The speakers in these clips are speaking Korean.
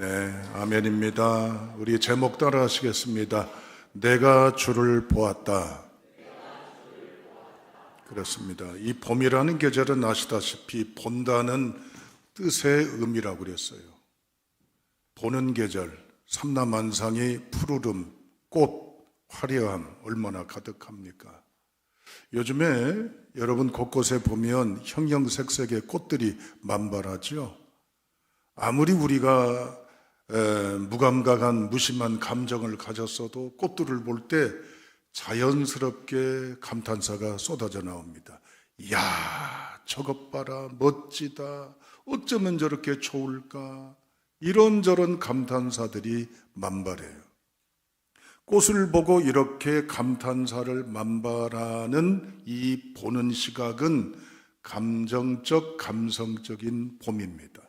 네, 아멘입니다. 우리 제목 따라 하시겠습니다. 내가 주를 보았다. 그렇습니다. 이 봄이라는 계절은 아시다시피 본다는 뜻의 의미라고 그랬어요. 보는 계절, 삼라만상의 푸르름, 꽃, 화려함 얼마나 가득합니까? 요즘에 여러분 곳곳에 보면 형형색색의 꽃들이 만발하죠. 아무리 우리가 무감각한 무심한 감정을 가졌어도 꽃들을 볼 때 자연스럽게 감탄사가 쏟아져 나옵니다. 이야, 저것 봐라, 멋지다, 어쩌면 저렇게 좋을까, 이런저런 감탄사들이 만발해요. 꽃을 보고 이렇게 감탄사를 만발하는 이 보는 시각은 감정적, 감성적인 봄입니다.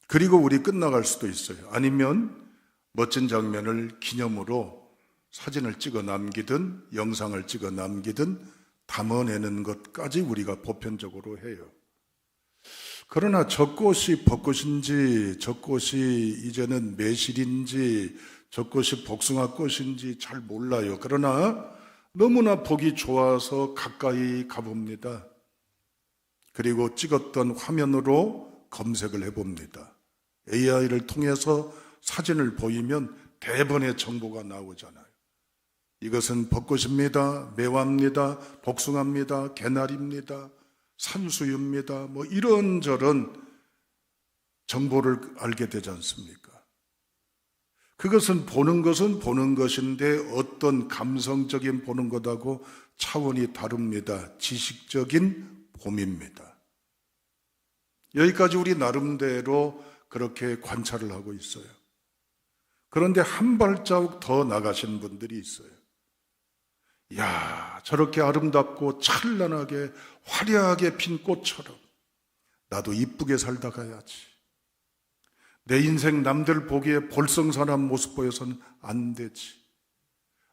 그리고 우리 끝나갈 수도 있어요. 아니면 멋진 장면을 기념으로 사진을 찍어 남기든 영상을 찍어 남기든 담아내는 것까지 우리가 보편적으로 해요. 그러나 저 꽃이 벚꽃인지 저 꽃이 이제는 매실인지 저 꽃이 복숭아꽃인지 잘 몰라요. 그러나 너무나 보기 좋아서 가까이 가봅니다. 그리고 찍었던 화면으로 검색을 해봅니다. AI를 통해서 사진을 보이면 대번의 정보가 나오잖아요. 이것은 벚꽃입니다, 매화입니다, 복숭아입니다, 개나리입니다, 산수유입니다, 뭐 이런저런 정보를 알게 되지 않습니까? 그것은 보는 것인데 어떤 감성적인 보는 것하고 차원이 다릅니다. 지식적인 봄입니다. 여기까지 우리 나름대로 그렇게 관찰을 하고 있어요. 그런데 한 발자국 더 나가신 분들이 있어요. 야, 저렇게 아름답고 찬란하게 화려하게 핀 꽃처럼 나도 이쁘게 살다 가야지. 내 인생 남들 보기에 볼썽사나운 모습 보여서는 안 되지.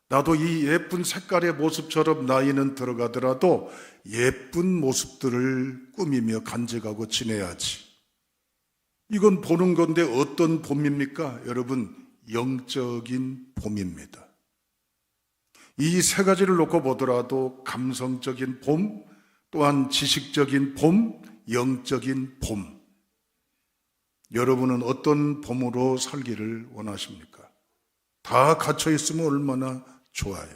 나도 이 예쁜 색깔의 모습처럼 나이는 들어가더라도 예쁜 모습들을 꾸미며 간직하고 지내야지. 이건 보는 건데 어떤 봄입니까? 여러분, 영적인 봄입니다. 이 세 가지를 놓고 보더라도 감성적인 봄, 또한 지식적인 봄, 영적인 봄. 여러분은 어떤 봄으로 살기를 원하십니까? 다 갇혀 있으면 얼마나 좋아요.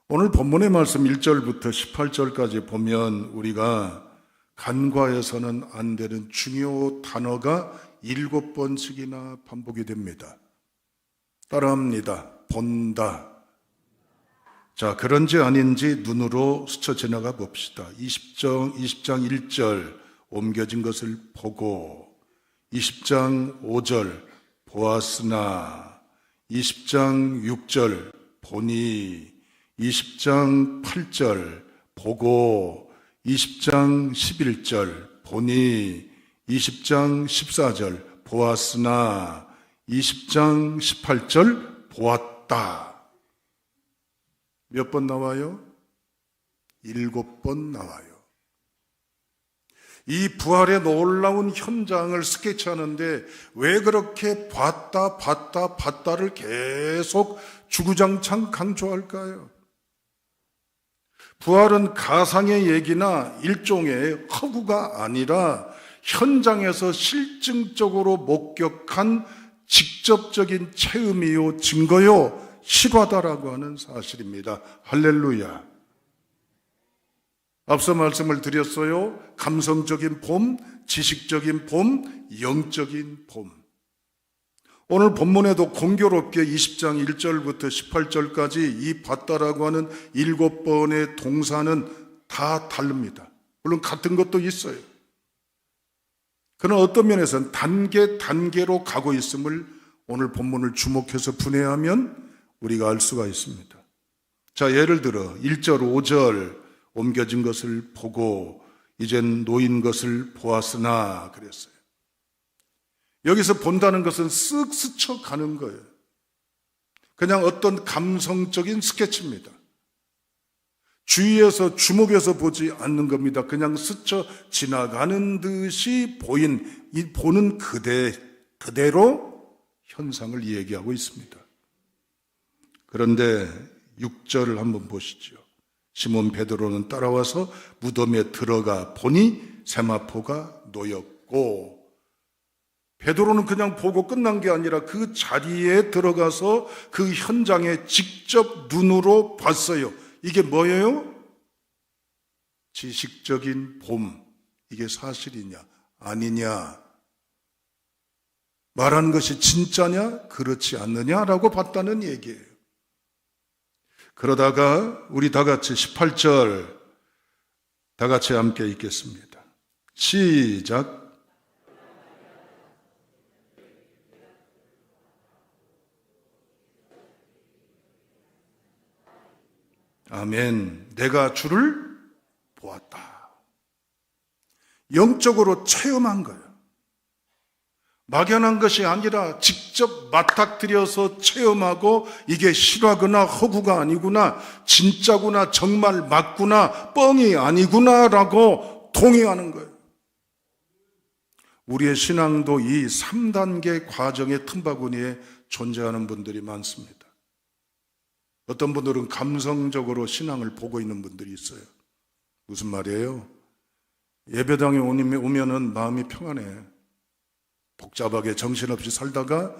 오늘 본문의 말씀 1절부터 18절까지 보면 우리가 간과해서는 안 되는 중요 단어가 7번씩이나 반복이 됩니다. 따라합니다. 본다. 자, 그런지 아닌지 눈으로 스쳐 지나가 봅시다. 20장 1절 옮겨진 것을 보고, 20장 5절 보았으나, 20장 6절 보니, 20장 8절 보고, 20장 11절 보니, 20장 14절 보았으나, 20장 18절 보았다. 몇 번 나와요? 7번 나와요. 이 부활의 놀라운 현장을 스케치하는데 왜 그렇게 봤다를 계속 주구장창 강조할까요? 부활은 가상의 얘기나 일종의 허구가 아니라 현장에서 실증적으로 목격한 직접적인 체험이요, 증거요, 실화다라고 하는 사실입니다. 할렐루야. 앞서 말씀을 드렸어요. 감성적인 봄, 지식적인 봄, 영적인 봄. 오늘 본문에도 공교롭게 20장 1절부터 18절까지 이 봤다라고 하는 7번의 동사는 다 다릅니다. 물론 같은 것도 있어요. 그러나 어떤 면에서는 단계로 가고 있음을 오늘 본문을 주목해서 분해하면 우리가 알 수가 있습니다. 자, 예를 들어 1절, 5절 옮겨진 것을 보고 이젠 놓인 것을 보았으나 그랬어요. 여기서 본다는 것은 쓱 스쳐가는 거예요. 그냥 어떤 감성적인 스케치입니다. 주위에서 주목해서 보지 않는 겁니다. 그냥 스쳐 지나가는 듯이 보인 이 보는 그대 그대로 현상을 얘기하고 있습니다. 그런데 6절을 한번 보시죠. 시몬 베드로는 따라와서 무덤에 들어가 보니 세마포가 놓였고, 베드로는 그냥 보고 끝난 게 아니라 그 자리에 들어가서 그 현장에 직접 눈으로 봤어요. 이게 뭐예요? 지식적인 봄. 이게 사실이냐 아니냐, 말하는 것이 진짜냐 그렇지 않느냐라고 봤다는 얘기예요. 그러다가 우리 다 같이 18절 다 같이 함께 읽겠습니다. 시작. 아멘. 내가 주를 보았다. 영적으로 체험한 거예요. 막연한 것이 아니라 직접 맞닥뜨려서 체험하고 이게 실화구나 허구가 아니구나, 진짜구나, 정말 맞구나, 뻥이 아니구나라고 동의하는 거예요. 우리의 신앙도 이 3단계 과정의 틈바구니에 존재하는 분들이 많습니다. 어떤 분들은 감성적으로 신앙을 보고 있는 분들이 있어요. 무슨 말이에요? 예배당에 오면은 마음이 평안해. 복잡하게 정신없이 살다가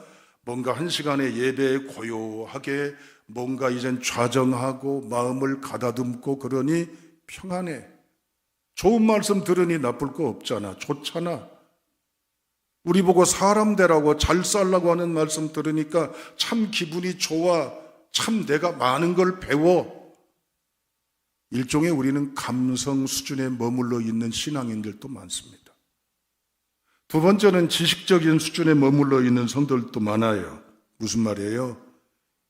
뭔가 한 시간의 예배에 고요하게 뭔가 이젠 좌정하고 마음을 가다듬고 그러니 평안해. 좋은 말씀 들으니 나쁠 거 없잖아. 좋잖아. 우리 보고 사람 되라고 잘 살라고 하는 말씀 들으니까 참 기분이 좋아. 참 내가 많은 걸 배워. 일종의 우리는 감성 수준에 머물러 있는 신앙인들도 많습니다. 두 번째는 지식적인 수준에 머물러 있는 성도들도 많아요. 무슨 말이에요?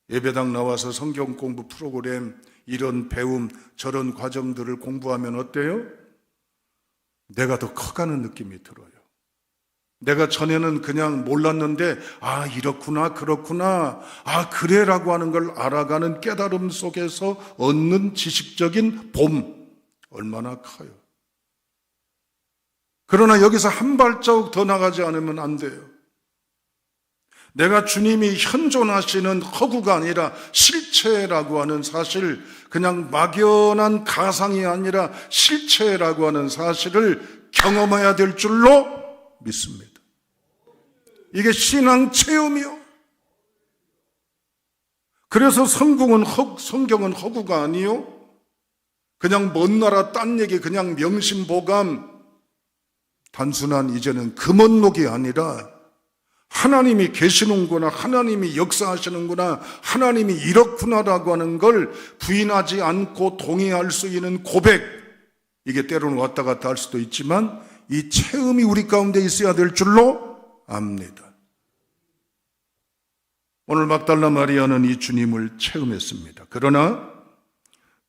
예배당 나와서 성경 공부 프로그램, 이런 배움, 저런 과정들을 공부하면 어때요? 내가 더 커가는 느낌이 들어요. 내가 전에는 그냥 몰랐는데 아 이렇구나 그렇구나 아 그래라고 하는 걸 알아가는 깨달음 속에서 얻는 지식적인 봄, 얼마나 커요. 그러나 여기서 한 발자국 더 나가지 않으면 안 돼요. 내가 주님이 현존하시는 허구가 아니라 실체라고 하는 사실, 그냥 막연한 가상이 아니라 실체라고 하는 사실을 경험해야 될 줄로 믿습니다. 이게 신앙 체험이요. 그래서 성경은 허구가 아니요. 그냥 먼 나라 딴 얘기, 그냥 명심보감, 단순한 이제는 금언록이 아니라 하나님이 계시는구나, 하나님이 역사하시는구나, 하나님이 이렇구나라고 하는 걸 부인하지 않고 동의할 수 있는 고백, 이게 때로는 왔다 갔다 할 수도 있지만 이 체험이 우리 가운데 있어야 될 줄로 압니다. 오늘 막달라 마리아는 이 주님을 체험했습니다. 그러나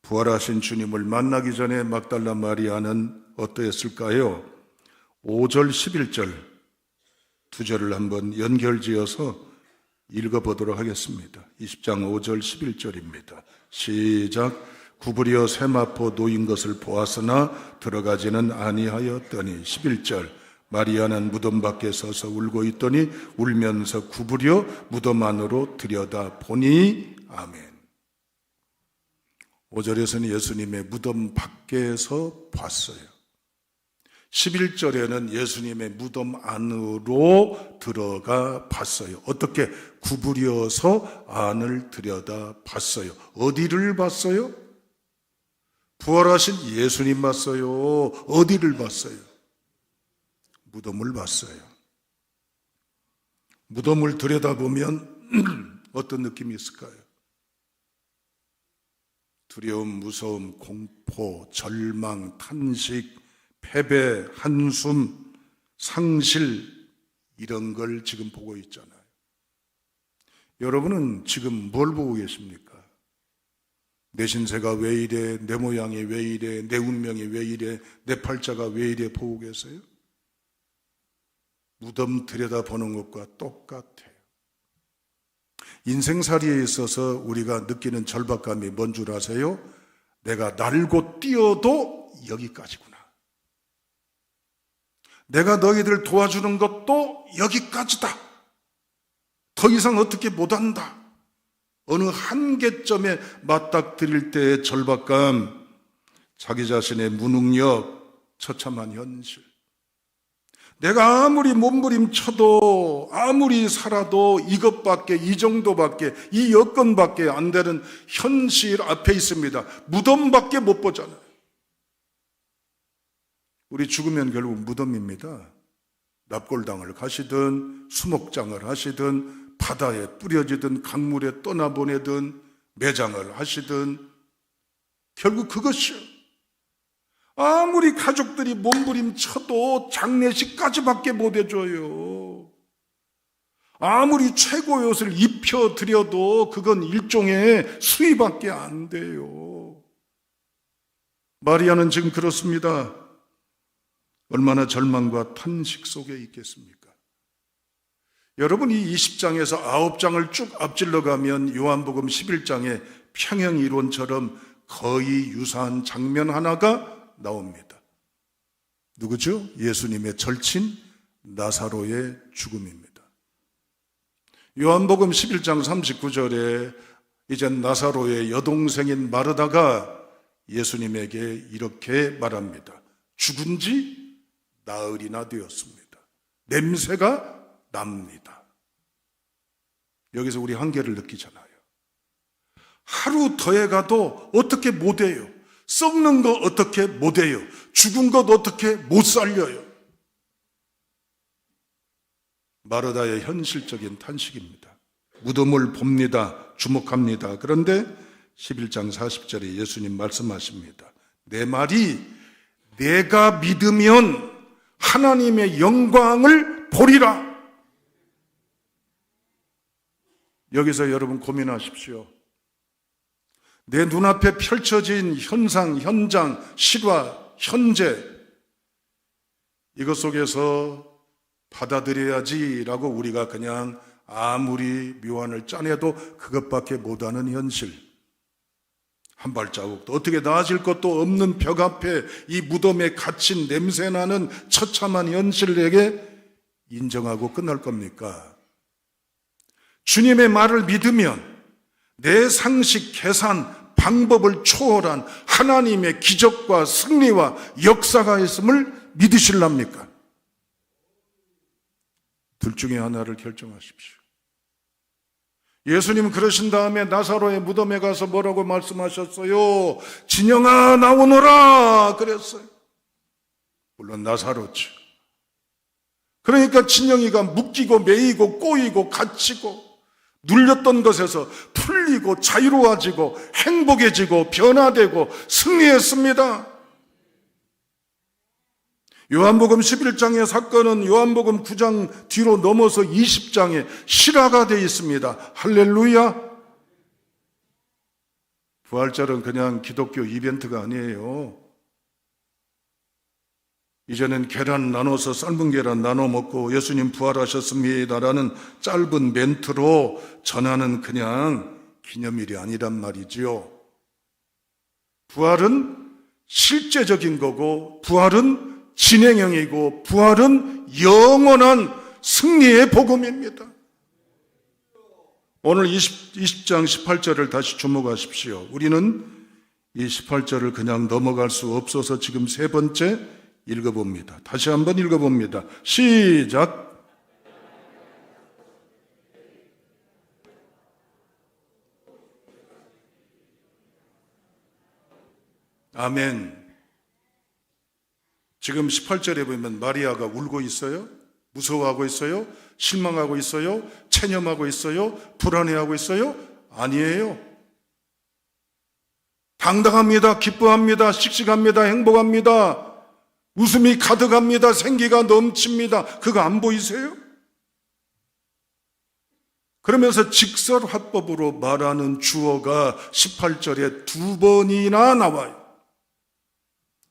부활하신 주님을 만나기 전에 막달라 마리아는 어떠했을까요? 5절 11절 두 절을 한번 연결지어서 읽어보도록 하겠습니다. 20장 5절 11절입니다. 시작. 구부려 세마포 놓인 것을 보았으나 들어가지는 아니하였더니. 11절. 마리아는 무덤 밖에 서서 울고 있더니 울면서 구부려 무덤 안으로 들여다 보니. 아멘. 5절에서는 예수님의 무덤 밖에서 봤어요. 11절에는 예수님의 무덤 안으로 들어가 봤어요. 어떻게? 구부려서 안을 들여다 봤어요. 어디를 봤어요? 부활하신 예수님 봤어요. 어디를 봤어요? 무덤을 봤어요. 무덤을 들여다보면 어떤 느낌이 있을까요? 두려움, 무서움, 공포, 절망, 탄식, 패배, 한숨, 상실, 이런 걸 지금 보고 있잖아요. 여러분은 지금 뭘 보고 계십니까? 내 신세가 왜 이래, 내 모양이 왜 이래, 내 운명이 왜 이래, 내 팔자가 왜 이래 보고 계세요? 무덤 들여다보는 것과 똑같아요. 인생살이에 있어서 우리가 느끼는 절박감이 뭔 줄 아세요? 내가 날고 뛰어도 여기까지구나. 내가 너희들 도와주는 것도 여기까지다. 더 이상 어떻게 못한다. 어느 한계점에 맞닥뜨릴 때의 절박감, 자기 자신의 무능력, 처참한 현실. 내가 아무리 몸부림쳐도 아무리 살아도 이것밖에, 이 정도밖에, 이 여건밖에 안 되는 현실 앞에 있습니다. 무덤밖에 못 보잖아요. 우리 죽으면 결국 무덤입니다. 납골당을 가시든 수목장을 하시든 바다에 뿌려지든 강물에 떠나보내든 매장을 하시든 결국 그것이요. 아무리 가족들이 몸부림쳐도 장례식까지밖에 못 해줘요. 아무리 최고의 옷을 입혀드려도 그건 일종의 수위밖에 안 돼요. 마리아는 지금 그렇습니다. 얼마나 절망과 탄식 속에 있겠습니까? 여러분, 이 20장에서 9장을 쭉 앞질러 가면 요한복음 11장의 평행이론처럼 거의 유사한 장면 하나가 나옵니다. 누구죠? 예수님의 절친 나사로의 죽음입니다. 요한복음 11장 39절에 이제 나사로의 여동생인 마르다가 예수님에게 이렇게 말합니다. 죽은 지 나흘이나 되었습니다. 냄새가 납니다. 여기서 우리 한계를 느끼잖아요. 하루 더해가도 어떻게 못해요. 썩는 거 어떻게 못해요. 죽은 것 어떻게 못 살려요. 마르다의 현실적인 탄식입니다. 무덤을 봅니다. 주목합니다. 그런데 11장 40절에 예수님 말씀하십니다. 내 말이 내가 믿으면 하나님의 영광을 보리라. 여기서 여러분 고민하십시오. 내 눈앞에 펼쳐진 현상, 현장, 실화, 현재, 이것 속에서 받아들여야지라고 우리가 그냥 아무리 묘안을 짜내도 그것밖에 못하는 현실, 한 발자국도 어떻게 나아질 것도 없는 벽 앞에 이 무덤에 갇힌 냄새나는 처참한 현실에게 인정하고 끝날 겁니까? 주님의 말을 믿으면 내 상식, 계산, 방법을 초월한 하나님의 기적과 승리와 역사가 있음을 믿으실랍니까? 둘 중에 하나를 결정하십시오. 예수님은 그러신 다음에 나사로의 무덤에 가서 뭐라고 말씀하셨어요? 진영아 나오너라 그랬어요. 물론 나사로죠. 그러니까 진영이가 묶이고 매이고 꼬이고 갇히고 눌렸던 것에서 풀리고 자유로워지고 행복해지고 변화되고 승리했습니다. 요한복음 11장의 사건은 요한복음 9장 뒤로 넘어서 20장에 실화가 되어 있습니다. 할렐루야. 부활절은 그냥 기독교 이벤트가 아니에요. 이제는 계란 나눠서 삶은 계란 나눠 먹고 예수님 부활하셨습니다라는 짧은 멘트로 전하는 그냥 기념일이 아니란 말이지요. 부활은 실제적인 거고, 부활은 진행형이고, 부활은 영원한 승리의 복음입니다. 오늘 20장 18절을 다시 주목하십시오. 우리는 이 18절을 그냥 넘어갈 수 없어서 지금 세 번째 읽어봅니다. 다시 한번 읽어봅니다. 시작. 아멘. 지금 18절에 보면 마리아가 울고 있어요? 무서워하고 있어요? 실망하고 있어요? 체념하고 있어요? 불안해하고 있어요? 아니에요. 당당합니다. 기뻐합니다. 씩씩합니다. 행복합니다. 웃음이 가득합니다. 생기가 넘칩니다. 그거 안 보이세요? 그러면서 직설화법으로 말하는 주어가 18절에 두 번이나 나와요.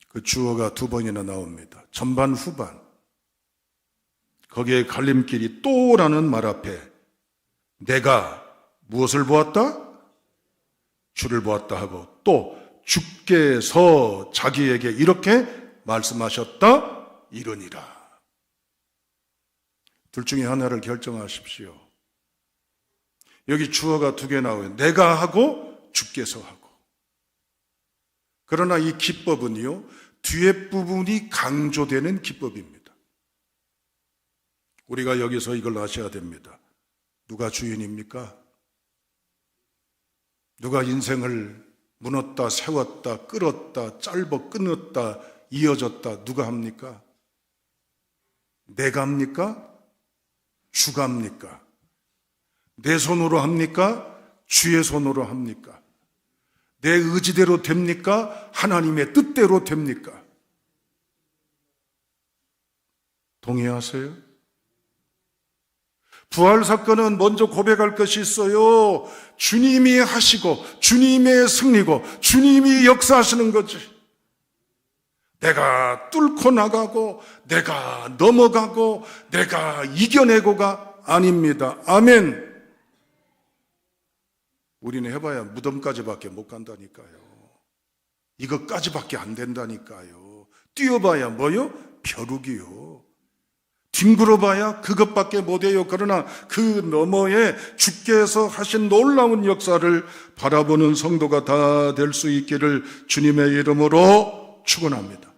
그 주어가 두 번이나 나옵니다. 전반 후반. 거기에 갈림길이 또라는 말 앞에 내가 무엇을 보았다? 주를 보았다 하고 또 주께서 자기에게 이렇게 말씀하셨다 이르니라. 둘 중에 하나를 결정하십시오. 여기 주어가 두 개 나와요. 내가 하고 주께서 하고. 그러나 이 기법은요, 뒤에 부분이 강조되는 기법입니다. 우리가 여기서 이걸 아셔야 됩니다. 누가 주인입니까? 누가 인생을 무눴다, 세웠다, 끌었다, 짧아 끊었다, 이어졌다, 누가 합니까? 내가 합니까? 주가 합니까? 내 손으로 합니까? 주의 손으로 합니까? 내 의지대로 됩니까? 하나님의 뜻대로 됩니까? 동의하세요? 부활 사건은 먼저 고백할 것이 있어요. 주님이 하시고 주님의 승리고 주님이 역사하시는 거지. 내가 뚫고 나가고 내가 넘어가고 내가 이겨내고가 아닙니다. 아멘. 우리는 해봐야 무덤까지밖에 못 간다니까요. 이것까지밖에 안 된다니까요. 뛰어봐야 뭐요? 벼룩이요. 뒹굴어봐야 그것밖에 못해요. 그러나 그 너머에 주께서 하신 놀라운 역사를 바라보는 성도가 다 될 수 있기를 주님의 이름으로 축원합니다.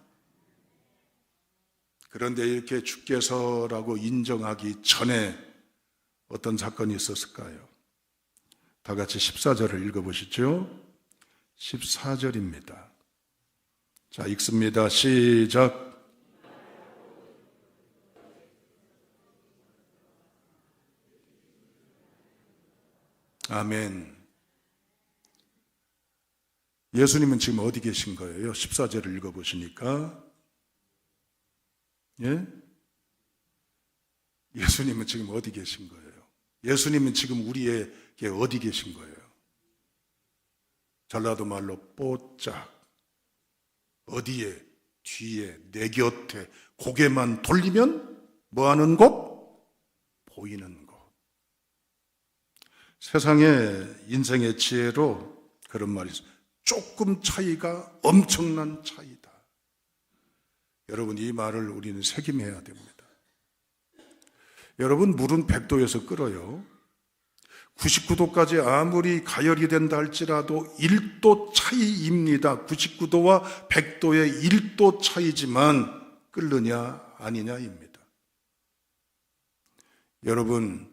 그런데 이렇게 주께서라고 인정하기 전에 어떤 사건이 있었을까요? 다 같이 14절을 읽어보시죠. 14절입니다. 자, 읽습니다. 시작. 아멘. 예수님은 지금 어디 계신 거예요? 14절을 읽어보시니까. 예? 예수님은 지금 어디 계신 거예요? 예수님은 지금 우리에게 어디 계신 거예요? 전라도 말로 뽀짝. 어디에? 뒤에, 내 곁에. 고개만 돌리면 뭐하는 곳? 보이는 곳. 세상의 인생의 지혜로 그런 말이 있어요. 조금 차이가 엄청난 차이다. 여러분, 이 말을 우리는 새김해야 됩니다. 여러분, 물은 100도에서 끓어요. 99도까지 아무리 가열이 된다 할지라도 1도 차이입니다. 99도와 100도의 1도 차이지만 끓느냐 아니냐입니다. 여러분,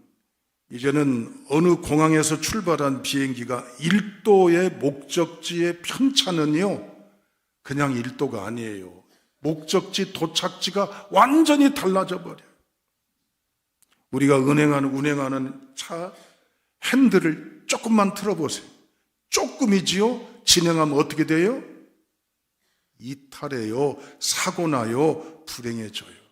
이제는 어느 공항에서 출발한 비행기가 1도의 목적지의 편차는요, 그냥 1도가 아니에요. 목적지 도착지가 완전히 달라져 버려요. 우리가 운행하는 차 핸들을 조금만 틀어보세요. 조금이지요? 진행하면 어떻게 돼요? 이탈해요. 사고 나요. 불행해져요.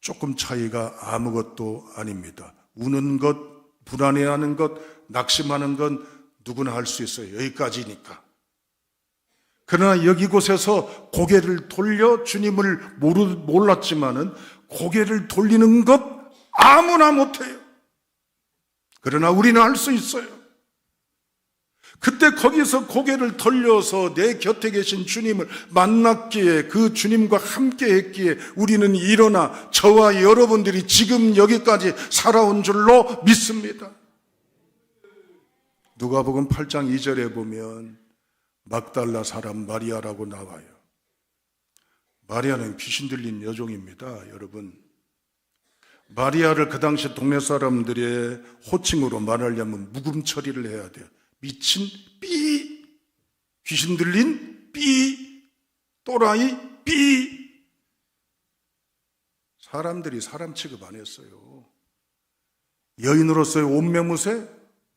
조금 차이가 아무것도 아닙니다. 우는 것, 불안해하는 것, 낙심하는 건 누구나 할 수 있어요. 여기까지니까. 그러나 여기 곳에서 고개를 돌려 주님을 몰랐지만은 고개를 돌리는 것 아무나 못해요. 그러나 우리는 할 수 있어요. 그때 거기서 고개를 돌려서 내 곁에 계신 주님을 만났기에, 그 주님과 함께 했기에 우리는 일어나 저와 여러분들이 지금 여기까지 살아온 줄로 믿습니다. 누가복음 8장 2절에 보면 막달라 사람 마리아라고 나와요. 마리아는 귀신 들린 여종입니다. 여러분, 마리아를 그 당시 동네 사람들의 호칭으로 말하려면 묵음 처리를 해야 돼요. 미친 삐, 귀신 들린 삐, 또라이 삐. 사람들이 사람 취급 안 했어요. 여인으로서의 옷매무새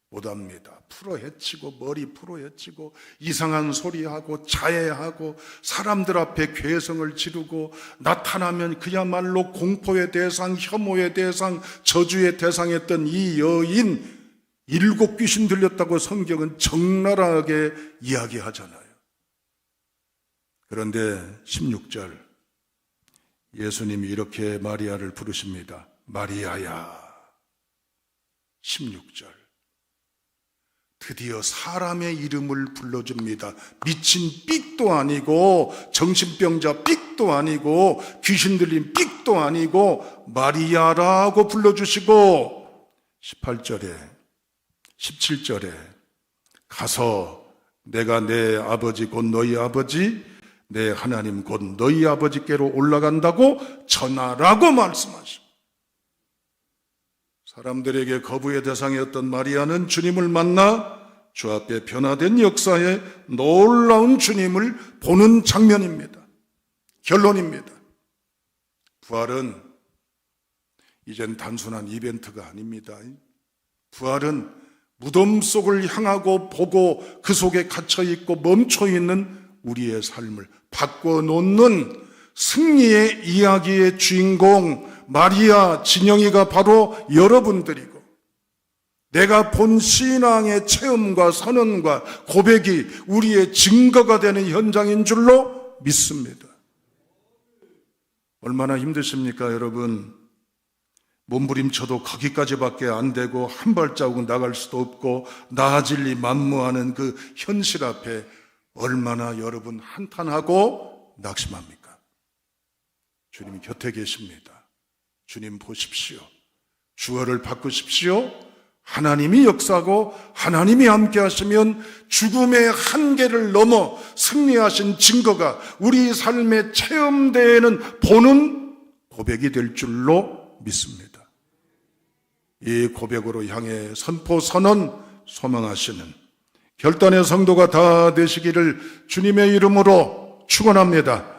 못합니다. 풀어헤치고 머리 풀어헤치고 이상한 소리하고 자해하고 사람들 앞에 괴성을 지르고 나타나면 그야말로 공포의 대상, 혐오의 대상, 저주의 대상했던 이 여인, 7 귀신 들렸다고 성경은 적나라하게 이야기하잖아요. 그런데 16절 예수님이 이렇게 마리아를 부르십니다. 마리아야. 16절 드디어 사람의 이름을 불러줍니다. 미친 삑도 아니고 정신병자 삑도 아니고 귀신 들린 삑도 아니고 마리아라고 불러주시고 18절에 17절에 가서 내가 내 아버지 곧 너희 아버지 내 하나님 곧 너희 아버지께로 올라간다고 전하라고 말씀하시고, 사람들에게 거부의 대상이었던 마리아는 주님을 만나 주 앞에 변화된 역사에 놀라운 주님을 보는 장면입니다. 결론입니다. 부활은 이젠 단순한 이벤트가 아닙니다. 부활은 무덤 속을 향하고 보고 그 속에 갇혀있고 멈춰있는 우리의 삶을 바꿔놓는 승리의 이야기의 주인공 마리아, 진영이가 바로 여러분들이고, 내가 본 신앙의 체험과 선언과 고백이 우리의 증거가 되는 현장인 줄로 믿습니다. 얼마나 힘드십니까, 여러분? 몸부림쳐도 거기까지밖에 안 되고 한 발자국 나갈 수도 없고 나아질 리 만무하는 그 현실 앞에 얼마나 여러분 한탄하고 낙심합니까? 주님이 곁에 계십니다. 주님 보십시오. 주어를 바꾸십시오. 하나님이 역사하고 하나님이 함께 하시면 죽음의 한계를 넘어 승리하신 증거가 우리 삶의 체험대에는 보는 고백이 될 줄로 믿습니다. 이 고백으로 향해 선포 선언 소망하시는 결단의 성도가 다 되시기를 주님의 이름으로 축원합니다.